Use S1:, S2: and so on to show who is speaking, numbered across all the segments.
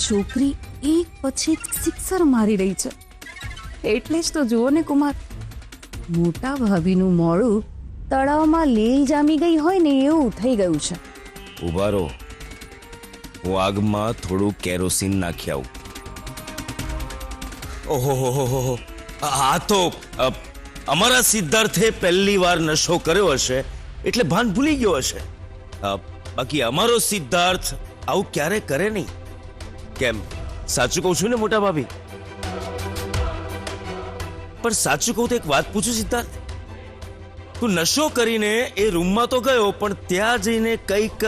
S1: છોકરી એક પછી એક સિક્સર મારી રહી છે. એટલે જ તો જુઓ ને કુમાર, મોટા ભાભીનું મોડું તળાવમાં લીલ જામી ગઈ હોય ને એવું થઈ ગયું છે.
S2: ઉભા રહો, હું આગમાં થોડું કેરોસીન નાખી આવું. ઓહો, આ તો અમારા સિદ્ધાર્થે પહેલી વાર નશો કર્યો હશે એટલે ભાન ભૂલી ગયો હશે. બાકી અમારો સિદ્ધાર્થ આવું ક્યારે કરે નહીં. કેમ, સાચું કહું છું ને મોટા ભાભી? પણ સાચું કહું તો એક વાત પૂછું સિદ્ધાર્થ, તું નશો કરીને એ રૂમમાં તો ગયો પણ ત્યાં જઈને કઈક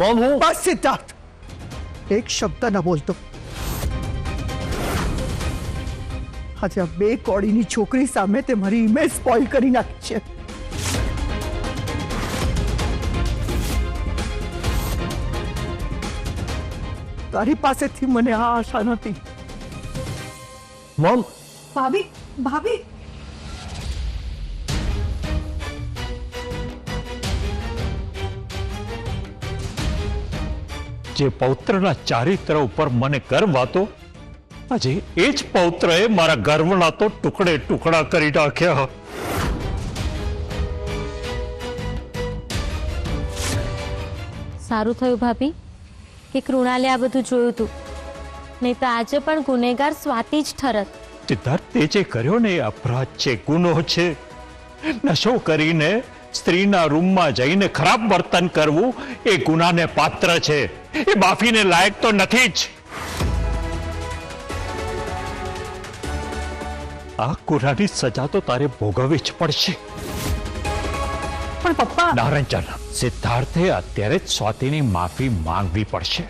S3: મોમ હું
S4: બસ સિદ્ધાર્થ, એક શબ્દ ન બોલતો. આજે આ બે કોડીની છોકરી સામે તે મારી ઇમેજ સ્પોઇલ કરી નાખી છે. તારી પાસેથી મને આ આશા નથી.
S3: મોમ
S4: ભાભી, ભાભી,
S5: જે પૌત્રના ચારિત્ર ઉપર મને ગર્વ હતો, આજે એ જ પૌત્રએ મારા ગર્વના તો ટુકડે ટુકડા કરી નાખ્યા.
S6: સારું થયું ભાભી કે કૃણાલે આ બધું જોયું હતું, નહીં તો આજે પણ ગુનેગાર સ્વાતિ જ ઠરત.
S5: સિદ્ધાર્થ, તે જે કર્યો ને એ અપરાધ છે, ગુનો છે. નશો કરીને સ્ત્રીના રૂમમાં જઈને ખરાબ વર્તન કરવું એ ગુનાને પાત્ર છે. એ માફીને લાયક તો નથી જ. આ ગુનાની સજા તો તારે ભોગવવી જ પડશે.
S4: પણ પપ્પા,
S5: નારંજન, સિદ્ધાર્થે અત્યારે જ સ્વાતિની માફી માંગવી પડશે,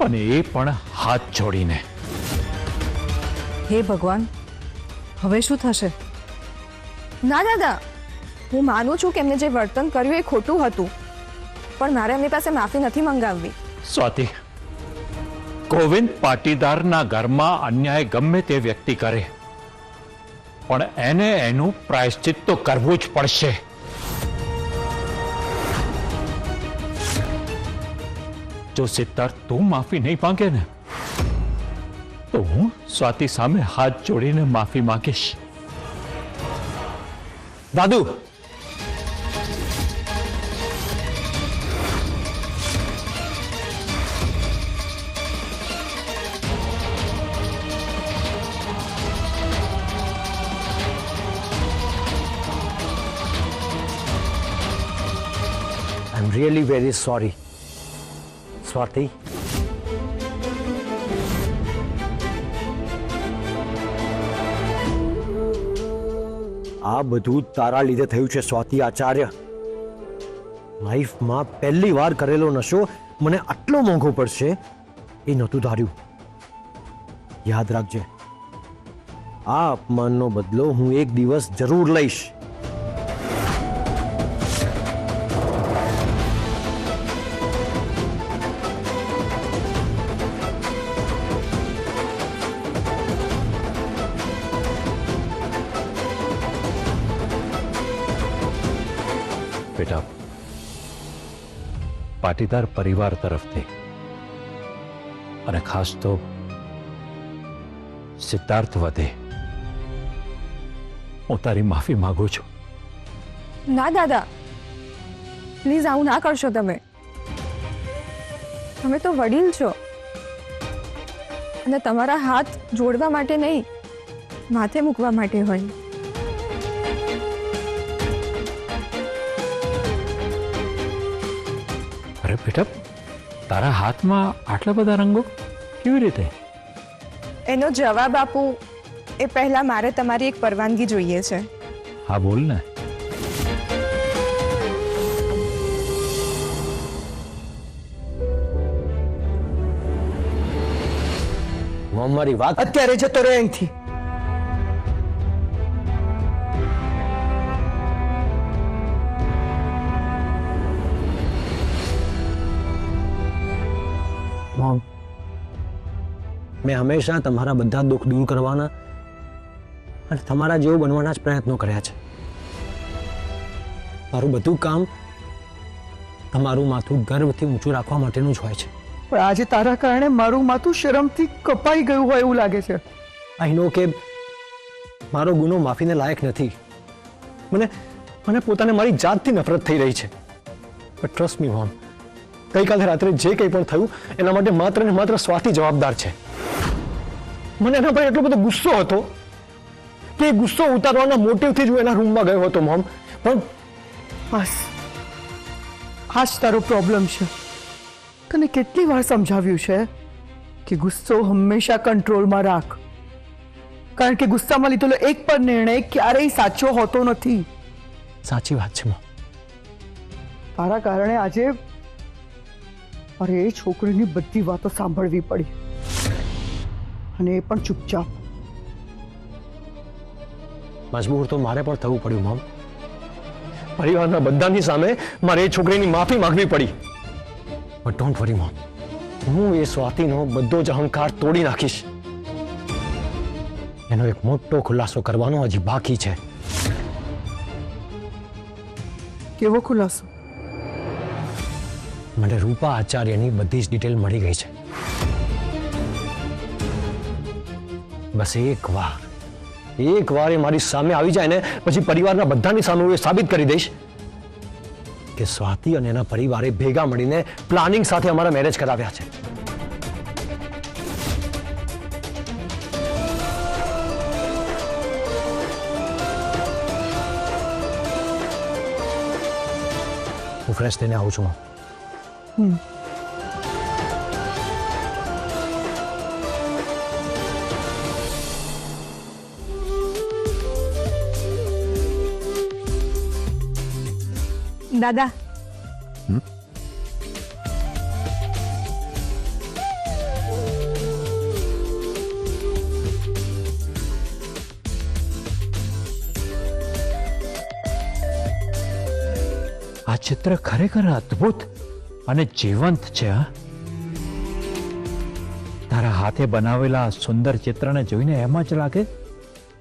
S5: અને એ પણ હાથ જોડીને.
S1: હે ભગવાન, હવે શું થશે?
S7: ના દાદા, હું માનું છું કે એમને જે વર્તન કર્યું એ ખોટું હતું, પણ મારે એમની પાસે માફી નથી મંગાવવી.
S5: સ્વાતિ, ગોવિંદ પાટીદારના ઘરમાં અન્યાય ગમે તે વ્યક્તિ કરે, પણ એને એનું પ્રાયશ્ચિત તો કરવું જ પડશે. જો સિદ્ધાર્થ તું માફી નહીં માંગે ને, તો હું સ્વાતિ સામે હાથ જોડીને માફી માંગીશ.
S3: દાદુ, I am really very sorry. Swati, આ બધું તારા લીધે થયું છે સ્વાતિ આચાર્ય. લાઈફમાં પહેલી વાર કરેલો નશો મને આટલો મોંઘો પડશે એ નહોતું ધાર્યું. યાદ રાખજે, આ અપમાનનો બદલો હું એક દિવસ જરૂર લઈશ.
S5: બેટા, પાટીદાર પરિવાર તરફથી અને ખાસ તો સિદ્ધાર્થ વધે હું તારી માફી માંગુ છું.
S7: ના દાદા, પ્લીઝ આવું ના કરશો. તમે તો વડીલ છો, અને તમારા હાથ જોડવા માટે નહીં, માથે મૂકવા માટે હોય.
S5: અરે બેટા, તારા હાથમાં આટલા બધા રંગો કેવી રીતે?
S7: એનો જવાબ આપું એ પહેલા મારે તમારી એક પરવાનગી જોઈએ છે.
S5: હા, બોલ ને.
S3: મારી વાત
S4: અત્યારે જતો રહે અહીંથી.
S3: મોમ, મેં હંમેશા તમારા બધા દુઃખ દૂર કરવાના અને તમારા જેવો બનવાના જ પ્રયત્નો કર્યા છે. મારું બધું કામ તમારું માથું ગર્વથી ઊંચું રાખવા માટેનું જ હોય છે.
S4: પણ આજે તારા કારણે મારું માથું શરમથી કપાઈ ગયું હોય એવું લાગે છે.
S3: આઈ નો કે મારો ગુનો માફીને લાયક નથી. મને મને પોતાને મારી જાતથી નફરત થઈ રહી છે. બટ ટ્રસ્ટ મી મોમ, ગઈકાલે રાત્રે જે કંઈ પણ થયું એના માટે માત્ર ને માત્ર સ્વાતિ જવાબદાર છે. મને એના પર એટલો બધો ગુસ્સો હતો કે એ ગુસ્સો ઉતારવાના મોટિવથી જ હું એના રૂમમાં ગયો હતો મોમ. પણ
S4: આ જ તારો પ્રોબ્લેમ છે. તને કેટલી વાર સમજાવ્યું છે કે ગુસ્સો હંમેશા કંટ્રોલમાં રાખ, કારણ કે ગુસ્સામાં લીધેલો એક પણ નિર્ણય ક્યારેય સાચો હોતો નથી.
S3: સાચી વાત છે મોમ.
S4: તારા કારણે આજે અરે એ છોકરીની બધી વાતો સાંભળવી પડી, અને એ પણ ચૂપચાપ.
S3: મજબૂર તો મારે પણ થવું પડ્યું મોમ. પરિવારના બધાની સામે મારે એ છોકરીની માફી માંગવી પડી. બટ ડોન્ટ વરી મોમ, હું એ સ્વાતિનો બધો જ અહંકાર તોડી નાખીશ. એનો એક મોટો ખુલાસો કરવાનો હજી બાકી છે.
S4: કેવો ખુલાસો?
S3: મને રૂપા આચાર્યની બધી જ ડિટેલ મળી ગઈ છે. બસ એક વાર એ મારી સામે આવી જાય ને પછી પરિવારના બધાની સામે હું એ સાબિત કરી દઈશ કે સ્વાતિ અને એના પરિવારે ભેગા મળીને પ્લાનિંગ સાથે અમારા મેરેજ કરાવ્યા છે. હું ફ્રેશ થઈને આવું છું.
S7: દાદા,
S5: આ ચિત્ર ખરેખર અદ્ભુત અને જીવંત છે. હા, તારા હાથે બનાવેલા આ સુંદર ચિત્રને જોઈને એમ જ લાગે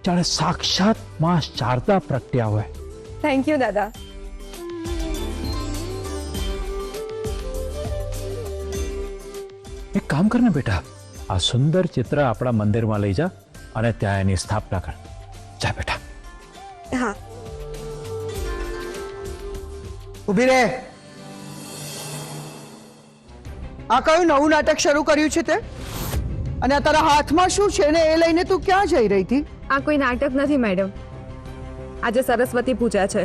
S5: જાણે સાક્ષાત માં શારદા પ્રગટ્યા હોય.
S7: થેન્ક યુ દાદા.
S5: એક કામ કર ને બેટા, આ સુંદર ચિત્ર આપણા મંદિરમાં લઈ જા અને ત્યાં એની સ્થાપના કર. જા બેટા.
S7: હા.
S4: ઉભી રહે. આ કયું નવું નાટક શરૂ કર્યું છે તે? અને આ તારા હાથમાં શું છે ને એ લઈને તું ક્યાં જઈ રહી હતી?
S7: આ કોઈ નાટક નથી મેડમ, આજે સરસ્વતી પૂજા છે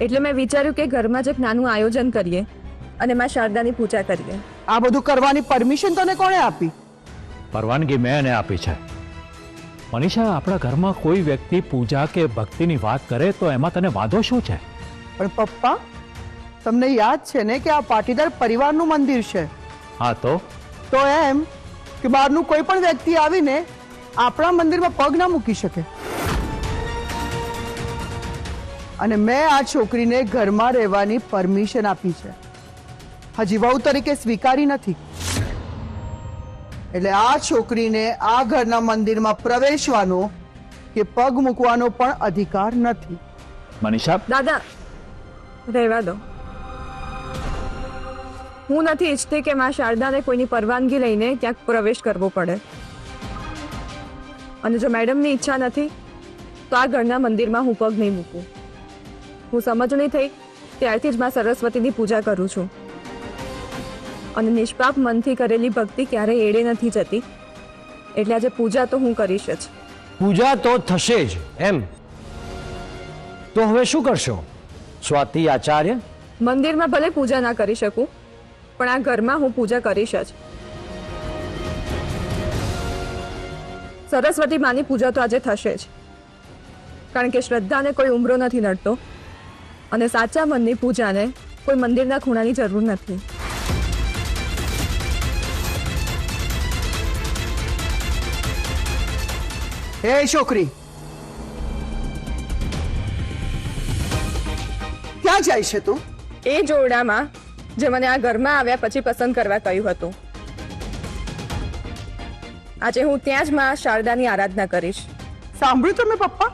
S7: એટલે મેં વિચાર્યું કે ઘરમાં જ એક નાનું આયોજન કરીએ અને માં શારદાની પૂજા કરીએ.
S4: આ બધું કરવાની પરમિશન તને કોણે આપી?
S5: પરવાનગી મેં એને આપી છે. મનીષા, આપણા ઘરમાં કોઈ વ્યક્તિ પૂજા કે ભક્તિની વાત કરે તો એમાં તને વાંધો શું છે?
S4: પણ પપ્પા, તમને યાદ છે ને કે આ પાટીદાર પરિવારનું મંદિર છે.
S5: હા તો
S4: એમ કે બહારનું કોઈ પણ વ્યક્તિ આવીને આપણા મંદિરમાં પગ ના મૂકી શકે. અને મેં આ છોકરીને ઘરમાં રહેવાની પરમિશન આપી છે, હજી વહુ તરીકે સ્વીકારી નથી. એટલે આ છોકરીને આ ઘરના મંદિરમાં પ્રવેશવાનો કે પગ મૂકવાનો પણ અધિકાર નથી.
S5: મનીષા,
S7: દાદા રહેવા દો. હું નથી ઈચ્છતી કે માં શારદાને કોઈની પરવાનગી લઈને ક્યાંક પ્રવેશ કરવો પડે. અને જો મેડમની ઈચ્છા નથી તો આ ઘરના મંદિરમાં હું પગ નહીં મૂકું. હું સમજણી થઈ ત્યારથી જ માં સરસ્વતીની પૂજા કરું છું અને નિષ્પાપ મનથી કરેલી ભક્તિ ક્યારેય એડે નથી જતી. એટલે આજે પૂજા તો હું કરીશ જ.
S3: પૂજા તો થશે જ એમ. તો હવે શું કરશો સ્વાતિ આચાર્ય?
S7: મંદિરમાં ભલે પૂજા ના કરી શકું પણ આ ઘરમાં હું પૂજા કરીશ જ. સરસ્વતી માની પૂજા તો આજે થશે જ, કારણ કે શ્રદ્ધાને કોઈ ઉંમરો નથી નડતો અને સાચા મનની પૂજાને કોઈ મંદિરના ખૂણાની જરૂર નથી.
S4: હે છોકરી, ક્યાં જાય છે તું?
S7: એ જોરડામાં જે મને આ ઘરમાં આવ્યા પછી પસંદ કરવા કહ્યું હતું. આજે હું ત્યાં જ માં શારદાની આરાધના કરીશ.
S4: સાંભળ્યું તમે પપ્પા?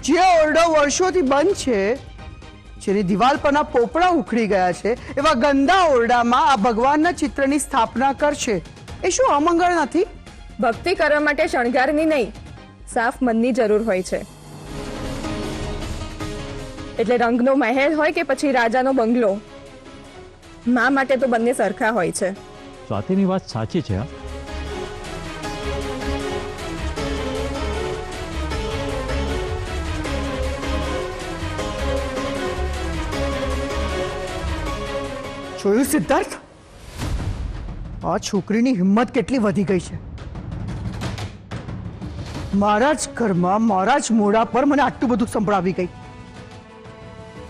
S4: જે ઓરડો વર્ષોથી બંધ છે, જેની દિવાલ પરના પોપડા ઉખડી ગયા છે એવા ગંદા ઓરડામાં આ ભગવાનના ચિત્રની સ્થાપના કરશે એ શું અમંગળ નથી?
S7: ભક્તિ કરવા માટે શણગારની નહીં, સાફ મનની જરૂર હોય છે. એટલે રંગનો મહેલ હોય કે પછી રાજાનો બંગલો, મા માટે તો બંને સરખા હોય છે.
S5: સ્વાતિની વાત સાચી છે હા.
S4: જોયું સિદ્ધાર્થ, આ છોકરીની હિંમત કેટલી વધી ગઈ છે. મારા જ ઘરમાં મારા જ મોઢા પર મને આટલું બધું સંભળાવી ગઈ.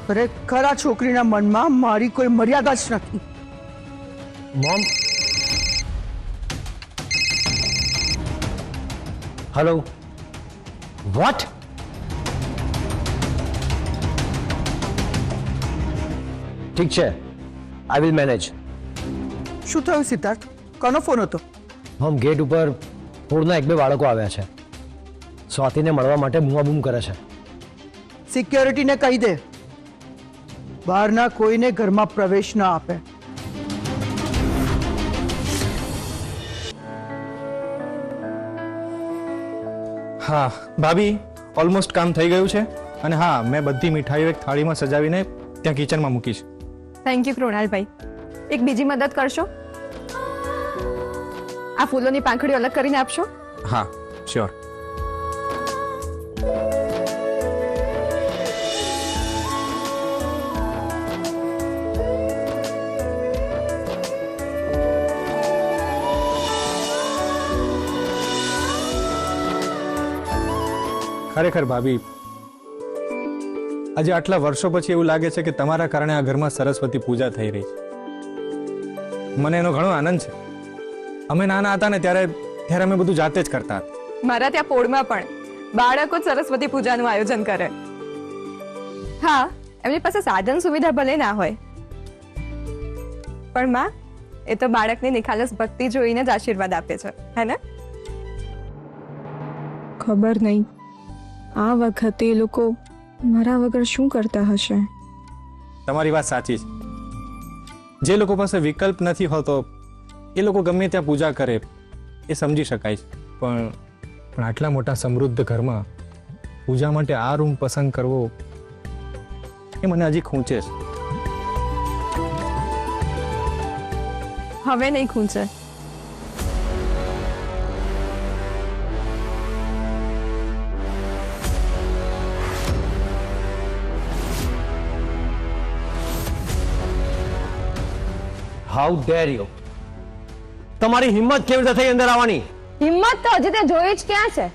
S4: ખરેખર આ છોકરીના મનમાં મારી કોઈ મર્યાદા જ નથી.
S3: Mom, hello, vote? ઠીક છે, આઈ વિલ મેનેજ.
S4: શું થયું સિદ્ધાર્થ? કોનો ફોન હતો?
S3: હોમ ગેટ ઉપર પૂરના 1-2 બાળકો આવ્યા છે. સ્વાતિને મળવા માટે બૂમાબૂમ કરે છે.
S4: સિક્યોરિટીને કહી દે બહારના કોઈને ઘરમાં પ્રવેશ ન આપે.
S8: હા ભાભી, ઓલમોસ્ટ કામ થઈ ગયું છે. અને હા, મેં બધી મીઠાઈઓ એક થાળીમાં સજાવીને ત્યાં કિચનમાં મૂકી છે.
S7: થેન્ક યુ કૃણાલભાઈ. એક બીજી મદદ કરશો? આ ફૂલોની પાંખડીઓ અલગ કરીને આપશો?
S8: હા, શ્યોર. ખરેખર ભાભી, આજે આટલા વર્ષો પછી એવું લાગે છે કે તમારા કારણે આ ઘરમાં સરસ્વતી પૂજા થઈ રહી છે. મને એનો ઘણો આનંદ છે. અમે નાના હતા ને ત્યારે અમે બધું જાતે જ કરતા હતા.
S7: મારા ત્યાં પોળમાં પણ બાળકો જ સરસ્વતી પૂજાનું આયોજન કરે. હા, એમની પાસે સાધન સુવિધા ભલે ના હોય, પણ માં એ તો બાળકની નિખાલસ ભક્તિ જોઈને જ આશીર્વાદ આપે છે, હે ને? ખબર નહીં આ વખતે એ લોકો મારા વગર શું કરતા હશે.
S8: તમારી વાત સાચી છે. જે લોકો પાસે વિકલ્પ નથી હોતો એ લોકો ગમે ત્યાં પૂજા કરે એ સમજી શકાય છે. પણ આટલા મોટા સમૃદ્ધ ઘરમાં પૂજા માટે આ રૂમ પસંદ કરવો એ મને હજી ખૂંચે છે.
S7: હવે નહીં ખૂંચે.
S3: How der you! તમારી હિંમત કેવી રીતે થઈ અંદર આવવાની?
S9: હિંમત તો હજી તે જોઈ જ ક્યાં છે?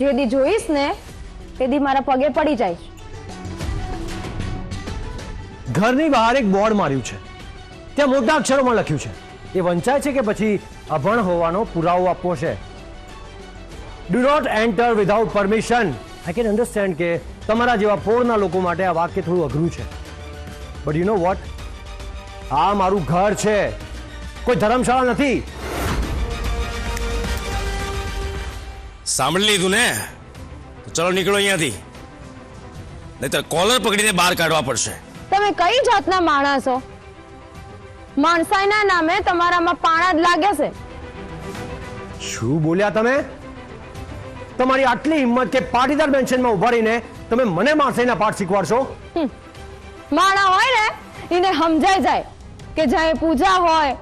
S9: જે દી જોઈશ ને તે દી મારા પગે પડી જાય.
S3: ઘરની બહાર એક બોર્ડ માર્યું છે, ત્યાં મોટા અક્ષરોમાં લખ્યું છે. એ વંચાય છે કે પછી અભણ હોવાનો પુરાવો આપવો છે? Do not enter without permission. I can understand કે તમારા જેવા પોળના લોકો માટે આ વાક્ય થોડું અઘરું છે, બટ યુ નો વોટ, આ મારું ઘર છે, કોઈ ધર્મશાળા નથી.
S2: સાંભળી લીધું ને? તો ચલો નીકળો અહીંયાથી, નહીતર કોલર પકડીને બહાર કાઢવા પડશે.
S9: તમે કઈ જાતના માણસો? માણસાઈના નામે તમારામાં પાણા જ લાગે છે.
S3: શું બોલ્યા તમે? તમારી આટલી હિંમત કે પાટીદાર મેન્શનમાં ઉભા રહીને તમે મને માણસાઈના પાઠ શીખવાડશો?
S9: માણા હોય ને એને સમજાઈ જાય કે જ્યાં પૂજા હોય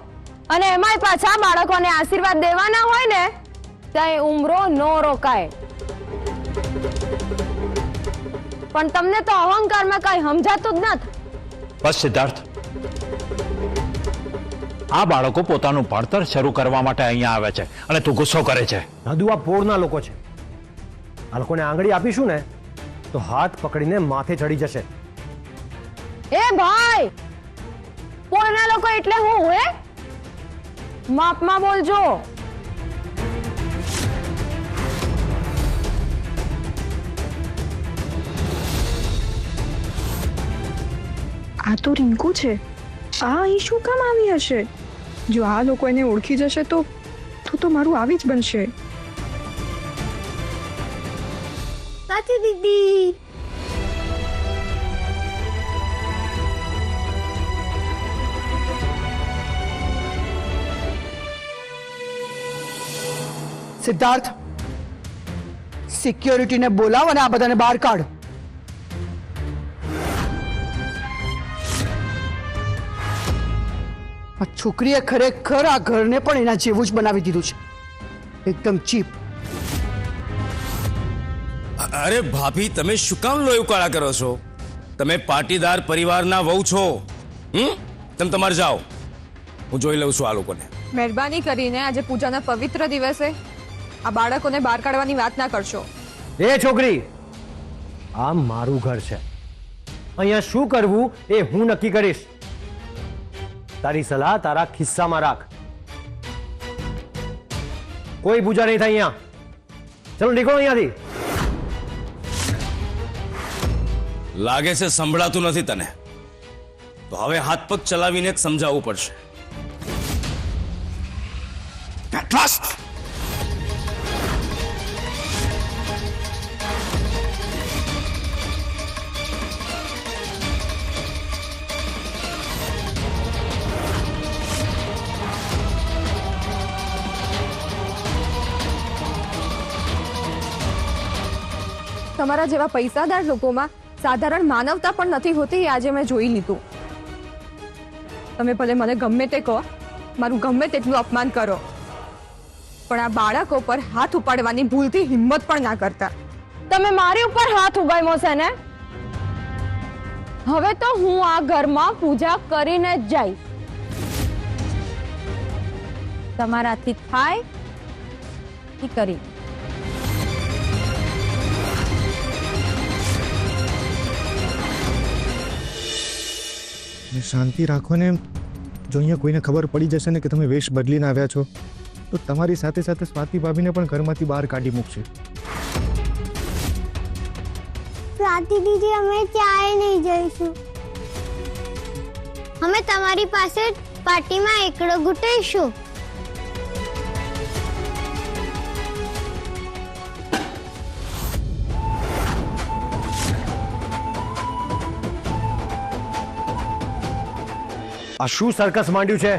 S9: અને એમાંય પાછા બાળકોને આશીર્વાદ દેવાના હોય ને ત્યાં ઉમરો નો રોકાય. પણ તમને તો અહંકારમાં કઈ સમજાતું જ નથી.
S5: બસ સિદ્ધાર્થ, આ બાળકો પોતાનું ભણતર શરૂ કરવા માટે અહીંયા આવે છે અને તું ગુસ્સો કરે છે.
S3: હજુ આ પોળના લોકો છે, આ લોકોને આંગળી આપીશું ને તો હાથ પકડીને માથે ચડી જશે.
S9: એ ભાઈ, પોળના લોકો એટલે હું હે? માપમાં બોલજો.
S7: આ તો રિંકુ છે. આ અહીં શું કામ આવી હશે? જો આ લોકો એને ઓળખી જશે તો મારું આવી જ બનશે.
S9: સાચી દીદી.
S4: સિદ્ધાર્થ, સિક્યોરિટીને બોલાવ અને આ બધાને બહાર કાઢ. આ છોકરીએ ખરેખર આ ઘરને પણ એના જેવું જ બનાવી દીધું છે. એકદમ ચીપ.
S2: અરે ભાભી, તમે શું કામ લોહી ઉકાળા કરો છો? તમે પાટીદાર પરિવારના વહુ છો. તમે તમારે જાઓ, હું જોઈ લઉં છું આ લોકોને.
S7: મહેરબાની કરીને આજે પૂજાના પવિત્ર દિવસે આ બાળકોને બહાર કાઢવાની વાત ના કરશો.
S3: એ છોકરી, આ મારું ઘર છે. અહીંયા શું કરવું એ હું નક્કી કરીશ. તારી સલાહ તારા ખિસ્સામાં રાખ. કોઈ પૂજા નહીં થાય અહીંયા. ચલો નીકળો અહીંયાથી.
S2: લાગે છે સંભળાતું નથી તને. તો હવે હાથ પગ ચલાવીને જ સમજાવવું પડશે. At last!
S7: તમારા જેવા પૈસાદાર લોકોમાં સાધારણ માનવતા પણ નથી હોતી, એ આજે મેં જોઈ લીધું. તમે ભલે મને ગમે તે કહો, મારું ગમે તેટલું અપમાન કરો, પણ આ બાળકો પર હાથ ઉપાડવાની ભૂલથી હિંમત પણ ના કરતા.
S9: તમે મારી ઉપર હાથ ઉગામ્યો છે ને? હવે તો હું આ ઘરમાં પૂજા કરીને જ જઈશ.
S6: તમારાથી થાય એ કરી.
S8: શાંતિ રાખો ને. જો અહીંયા કોઈને ખબર પડી જશે ને કે તમે વેશ બદલીને આવ્યા છો, તો તમારી સાથે સાથે સ્વાતિ ભાભીને પણ ઘરમાંથી બહાર કાઢી મૂકશે.
S10: સ્વાતિ દીદી, અમે ક્યાંય નહીં જઈશું. અમે તમારી પાસે પાર્ટીમાં એકડો ઘૂંટીશું.
S3: આ શું સર્કસ માંડ્યું છે?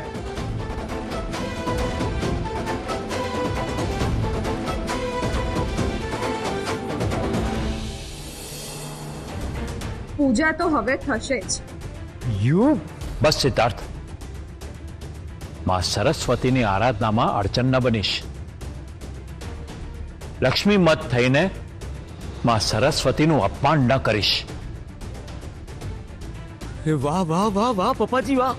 S7: પૂજા તો હવે થશે જ.
S5: બસ સિદ્ધાર્થ, માં સરસ્વતીની આરાધનામાં અડચણ ન બનીશ. લક્ષ્મી મત થઈને માં સરસ્વતીનું અપમાન ન કરીશ.
S2: વાહ વાહ વાહ વાહ પપ્પાજી, વાહ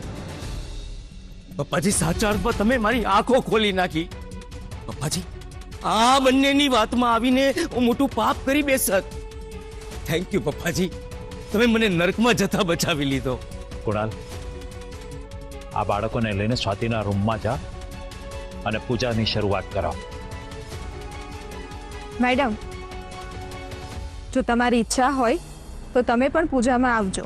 S2: પપ્પાજી, સાચા અર્થમાં તમે મારી આંખો ખોલી નાખી. પપ્પાજી, આ બંનેની વાતમાં આવીને હું મોટું પાપ કરી બેસત. થેન્ક યુ પપ્પાજી, તમે મને નરકમાં જતા બચાવી લીધો.
S5: કુણાલ, આ બાળકોને લઈને સ્વાતિના રૂમમાં જા અને પૂજાની શરૂઆત કરાવ.
S7: મેડમ, જો તમારી ઈચ્છા હોય તો તમે પણ પૂજામાં આવજો.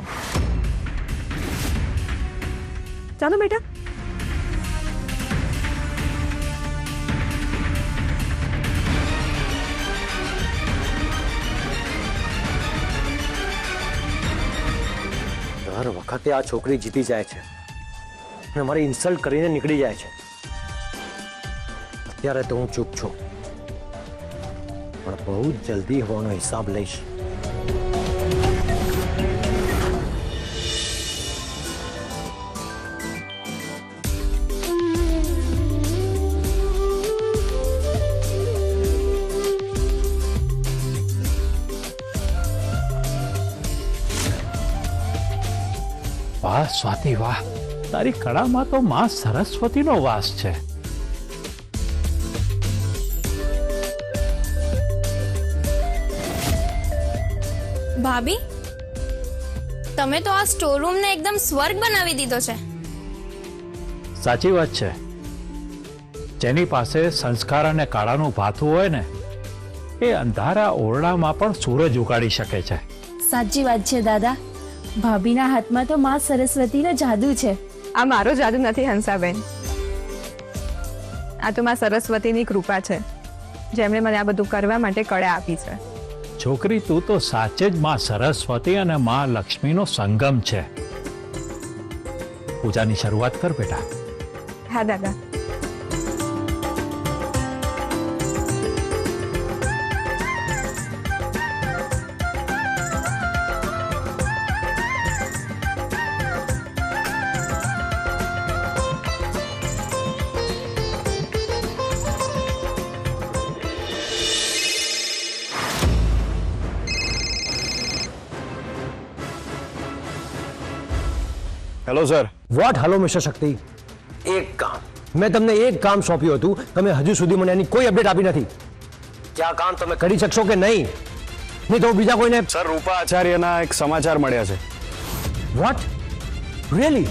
S7: ચાલો બેટા.
S3: દર વખતે આ છોકરી જીતી જાય છે અને મારી ઇન્સલ્ટ કરીને નીકળી જાય છે. અત્યારે તો હું ચૂપ છું, પણ બહુ જલ્દી હોવાનો હિસાબ લઈશ.
S5: વાહ સ્વાતિ, વાહ! તારી કળામાં તો માં સરસ્વતીનો વાસ છે.
S10: ભાભી, તમે તો આ સ્ટોર રૂમ ને એકદમ સ્વર્ગ બનાવી દીધો છે.
S5: સાચી વાત છે. જેની પાસે સંસ્કાર અને કાળાનું ભાથું હોય ને, એ અંધારા ઓરડામાં પણ સૂરજ ઉગાડી શકે છે.
S6: સાચી વાત છે દાદા. ભાભીના હાથમાં તો માં સરસ્વતીનો જાદુ છે.
S7: આ મારો જાદુ નથી હંસાબેન, આ તો માં સરસ્વતીની કૃપા છે, જેમણે મને આ બધું કરવા માટે કળા આપી છે.
S5: છોકરી, તું તો સાચે જ માં સરસ્વતી અને માં લક્ષ્મીનો સંગમ છે. પૂજાની શરૂઆત કર બેટા.
S7: હા દાદા.
S11: Hello sir.
S3: What hello mister Shakti? એક કામ મેં તમને એક કામ સોંપ્યું હતું, તમે હજુ સુધી મને એની કોઈ અપડેટ આપી નથી. क्या काम તમે કરી શકશો કે નહીં? નહીં તો બીજા કોઈને.
S11: સર, રૂપા આચાર્યના એક સમાચાર મળ્યા છે.
S3: વોટ? રિયલી?